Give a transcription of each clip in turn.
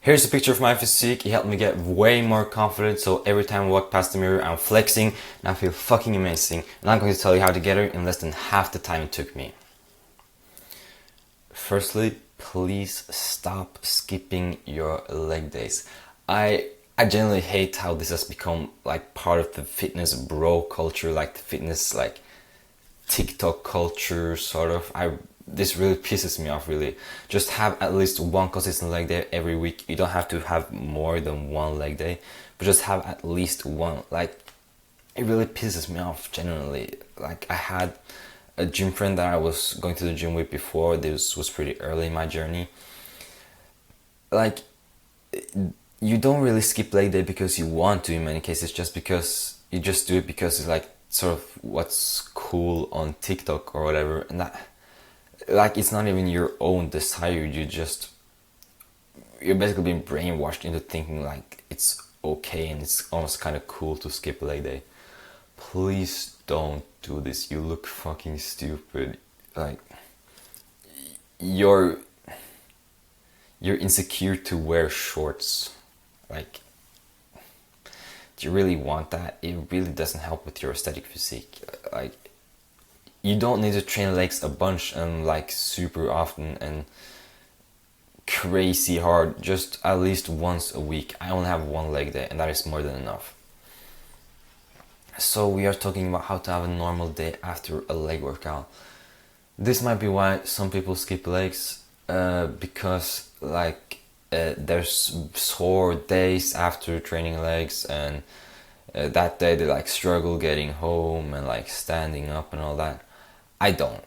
Here's a picture of my physique. It helped me get way more confident, so every time I walk past the mirror, I'm flexing and I feel fucking amazing. And I'm going to tell you how to get it in less than half the time it took me. Firstly, please stop skipping your leg days. I genuinely hate how this has become like part of the fitness bro culture, like the fitness like TikTok culture sort of. This really pisses me off really. Just have at least one consistent leg day every week. You don't have to have more than one leg day, but just have at least one. Like, it really pisses me off genuinely. Like, I had a gym friend that I was going to the gym with before. This was pretty early in my journey. Like, you don't really skip leg day because you want to in many cases, just because you just do it because it's like sort of what's cool on TikTok or whatever, and that, like, it's not even your own desire. You're basically being brainwashed into thinking like it's okay and it's almost kind of cool to skip a leg day. Please don't do this. You look fucking stupid. Like, you're insecure to wear shorts. Like, do you really want that? It really doesn't help with your aesthetic physique. Like, you don't need to train legs a bunch and like super often and crazy hard. Just at least once a week. I only have one leg day and that is more than enough. So we are talking about how to have a normal day after a leg workout. This might be why some people skip legs, because like there's sore days after training legs, and that day they like struggle getting home and like standing up and all that. I don't.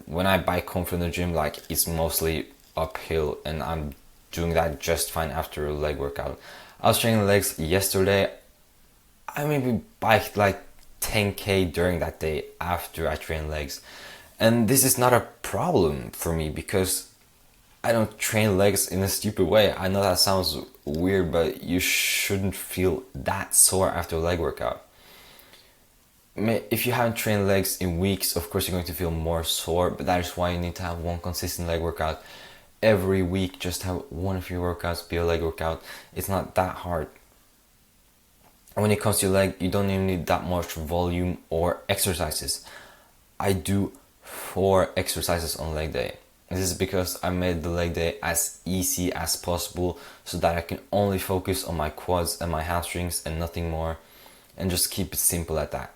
When I bike home from the gym, like, it's mostly uphill and I'm doing that just fine after a leg workout. I was training legs yesterday. I maybe biked like 10k during that day after I trained legs. And this is not a problem for me because I don't train legs in a stupid way. I know that sounds weird, but you shouldn't feel that sore after a leg workout. If you haven't trained legs in weeks, of course you're going to feel more sore, but that is why you need to have one consistent leg workout every week. Just have one of your workouts be a leg workout. It's not that hard. And when it comes to your leg, you don't even need that much volume or exercises. I do 4 exercises on leg day. This is because I made the leg day as easy as possible so that I can only focus on my quads and my hamstrings and nothing more, and just keep it simple at that.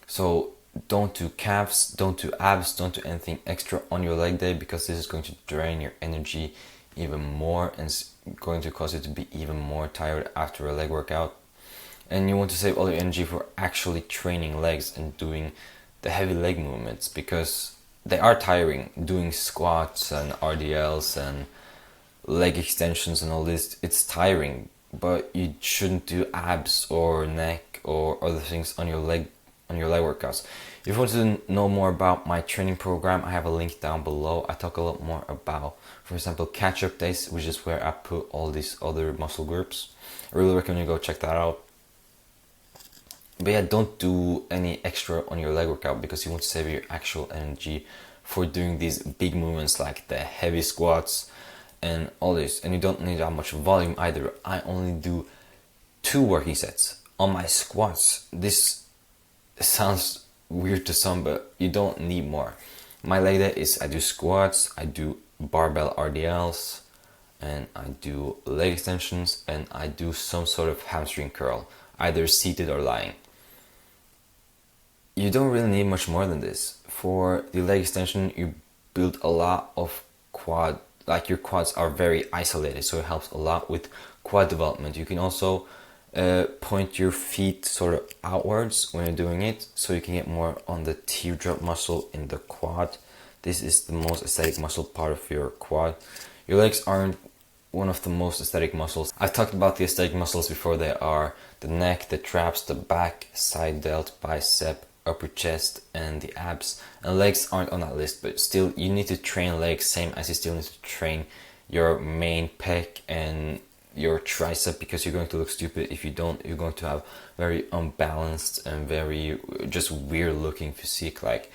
So don't do calves, don't do abs, don't do anything extra on your leg day, because this is going to drain your energy even more and it's going to cause you to be even more tired after a leg workout. And you want to save all your energy for actually training legs and doing the heavy leg movements, because they are tiring. Doing squats and RDLs and leg extensions and all this, it's tiring. But you shouldn't do abs or neck or other things on your leg workouts. If you want to know more about my training program, I have a link down below. I talk a lot more about, for example, catch-up days, which is where I put all these other muscle groups. I really recommend you go check that out. But yeah, don't do any extra on your leg workout because you want to save your actual energy for doing these big movements like the heavy squats and all this. And you don't need that much volume either. I only do 2 working sets on my squats. This sounds weird to some, but you don't need more. My leg day is I do squats, I do barbell RDLs, and I do leg extensions, and I do some sort of hamstring curl, either seated or lying. You don't really need much more than this. For the leg extension, you build a lot of quad, like your quads are very isolated, so it helps a lot with quad development. You can also point your feet sort of outwards when you're doing it, so you can get more on the teardrop muscle in the quad. This is the most aesthetic muscle part of your quad. Your legs aren't one of the most aesthetic muscles. I've talked about the aesthetic muscles before. They are the neck, the traps, the back, side delt, bicep, upper chest, and the abs. And legs aren't on that list, but still you need to train legs same as you still need to train your main pec and your tricep, because you're going to look stupid if you don't. You're going to have very unbalanced and very just weird looking physique. Like,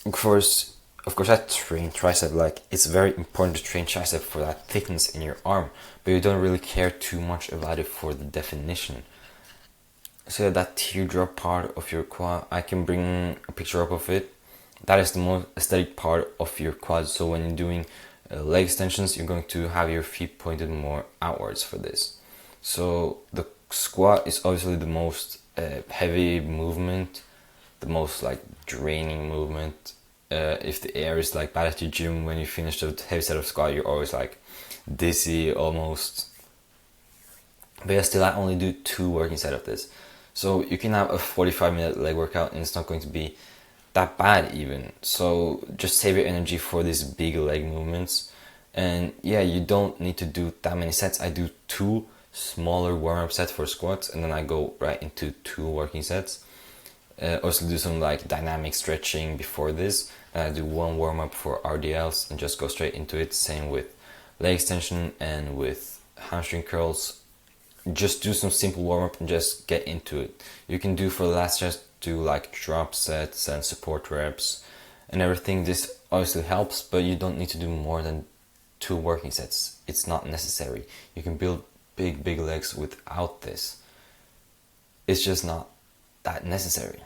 of course, Of course, I train tricep. Like, it's very important to train tricep for that thickness in your arm, but you don't really care too much about it for the definition. So that teardrop part of your quad, I can bring a picture up of it. That is the most aesthetic part of your quad. So when you're doing leg extensions, you're going to have your feet pointed more outwards for this. So the squat is obviously the most heavy movement, the most like draining movement. If the air is like bad at your gym, when you finish the heavy set of squat, you're always like dizzy almost. But yeah, still I only do 2 working sets of this. So you can have a 45-minute leg workout and it's not going to be that bad even. So just save your energy for these big leg movements. And yeah, you don't need to do that many sets. I do 2 smaller warm-up sets for squats and then I go right into 2 working sets. Also do some like dynamic stretching before this. And I do 1 warm-up for RDLs and just go straight into it. Same with leg extension and with hamstring curls. Just do some simple warm-up and just get into it. You can do for the last just do like drop sets and support reps and everything. This obviously helps, but you don't need to do more than 2 working sets. It's not necessary. You can build big legs without this. It's just not that necessary.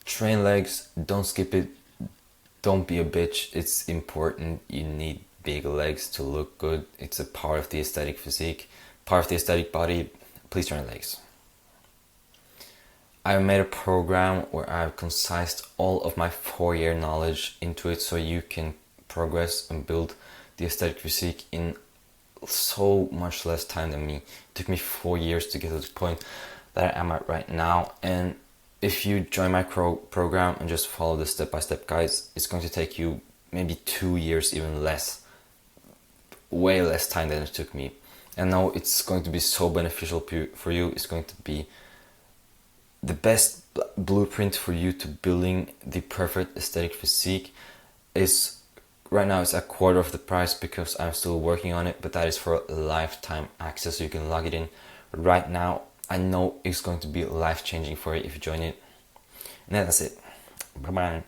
Train legs, don't skip it. Don't be a bitch. It's important. You need big legs to look good. It's a part of the aesthetic physique, part of the aesthetic body. Please train legs. I've made a program where I've concised all of my 4-year knowledge into it so you can progress and build the aesthetic physique in so much less time than me. It took me 4 years to get to the point that I am at right now, and if you join my program and just follow the step-by-step guides, it's going to take you maybe 2 years, even less, way less time than it took me. And now it's going to be so beneficial for you. It's going to be the best blueprint for you to building the perfect aesthetic physique. Is right now it's a quarter of the price because I'm still working on it, but that is for lifetime access, so you can log it in right now. I know it's going to be life-changing for you if you join it. And that's it. Bye bye.